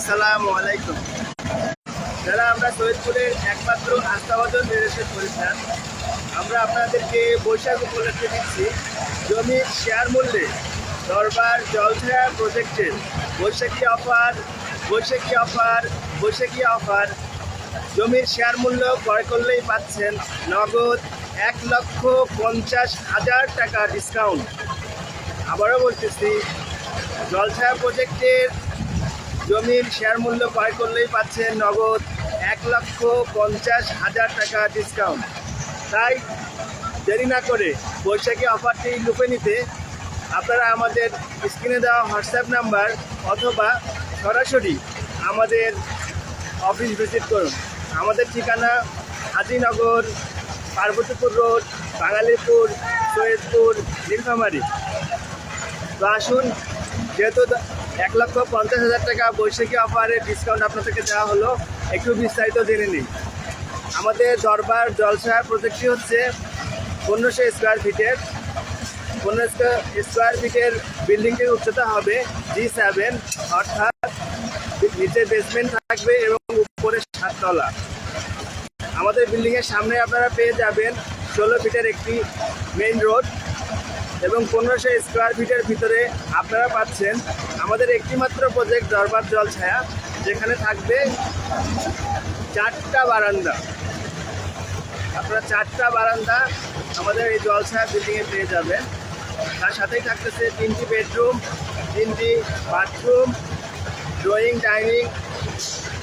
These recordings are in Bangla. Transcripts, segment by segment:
আসসালামু আলাইকুম। যারা আমরা সৈয়দপুরের একমাত্র আস্থাভাজন রিয়েল এস্টেট প্রতিষ্ঠান, আমরা আপনাদেরকে বৈশাখ উপলক্ষে দিচ্ছি জমির শেয়ার মূল্যে দরবার জলছায়া প্রজেক্টের বৈশাখী অফার। জমির শেয়ার মূল্য ক্রয় করলেই পাচ্ছেন নগদ 1,50,000 টাকা ডিসকাউন্ট। আবারও বলতেছি, জলছায়া প্রজেক্টের জমির শেয়ার মূল্য ক্রয় করলেই পাচ্ছেন নগদ 1,50,000 টাকা ডিসকাউন্ট। তাই দেরি না করে বৈশাখী অফারটি লুফে নিতে আপনারা আমাদের স্ক্রিনে দেওয়া হোয়াটসঅ্যাপ নাম্বার অথবা সরাসরি আমাদের অফিস ভিজিট করুন। আমাদের ঠিকানা হাজিনগর, পার্বতীপুর রোড, বাঙালিপুর, সৈয়দপুর, নীলফামারী। তো আসুন, যেহেতু 1,50,000 টাকা বৈশাখী অফারের ডিসকাউন্ট আপনাদেরকে দেওয়া হলো, একটু বিস্তারিত জেনে নিই। আমাদের দরবার জলছায়া প্রজেক্টটি হচ্ছে 1500 স্কোয়ার ফিটের। 1500 স্কোয়ার ফিটের বিল্ডিংটির উচ্চতা হবে G7, অর্থাৎ নিচে বেসমেন্ট থাকবে এবং উপরে 7 তলা। আমাদের বিল্ডিংয়ের সামনে আপনারা পেয়ে যাবেন 16 ফিটের একটি মেইন রোড এবং 1500 স্কোয়ার ফিটের ভিতরে আপনারা পাচ্ছেন আমাদের একটিমাত্র প্রজেক্ট দরবার জলছায়া, যেখানে থাকবে 4টা বারান্দা। আপনারা 4টা বারান্দা আমাদের এই জলছায়া বিল্ডিংয়ে পেয়ে যাবেন। তার সাথেই থাকতেছে 3টি বেডরুম, 3টি বাথরুম, ড্রয়িং, ডাইনিং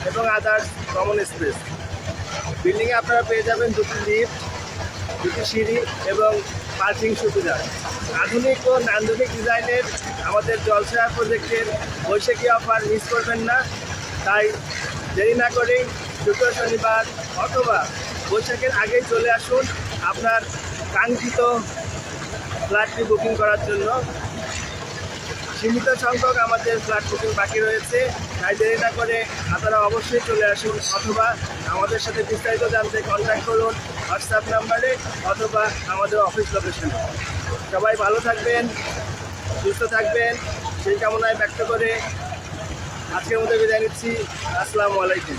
এবং আদার্স কমন স্পেস। বিল্ডিংয়ে আপনারা পেয়ে যাবেন 2টি লিফট, 2টি সিঁড়ি এবং পার্কিং সুবিধা। আধুনিক ও নান্দনিক ডিজাইনের আমাদের জলছায়া প্রজেক্টের বৈশাখী অফার মিস করবেন না। তাই দেরি না করেই শুক্র, শনিবার অথবা বৈশাখের আগেই চলে আসুন আপনার কাঙ্ক্ষিত ফ্ল্যাটটি বুকিং করার জন্য। সীমিত সংখ্যক আমাদের ফ্ল্যাট বুকিং বাকি রয়েছে, তাই দেরি না করে আপনারা অবশ্যই চলে আসুন অথবা আমাদের সাথে বিস্তারিত জানতে কন্ট্যাক্ট করুন হোয়াটসঅ্যাপ নাম্বারে অথবা আমাদের অফিস লোকেশনে। সবাই ভালো থাকবেন, সুস্থ থাকবেন, সেই কামনায় ব্যক্ত করে আজকের মধ্যে বিদায় নিচ্ছি। আসসালামু আলাইকুম।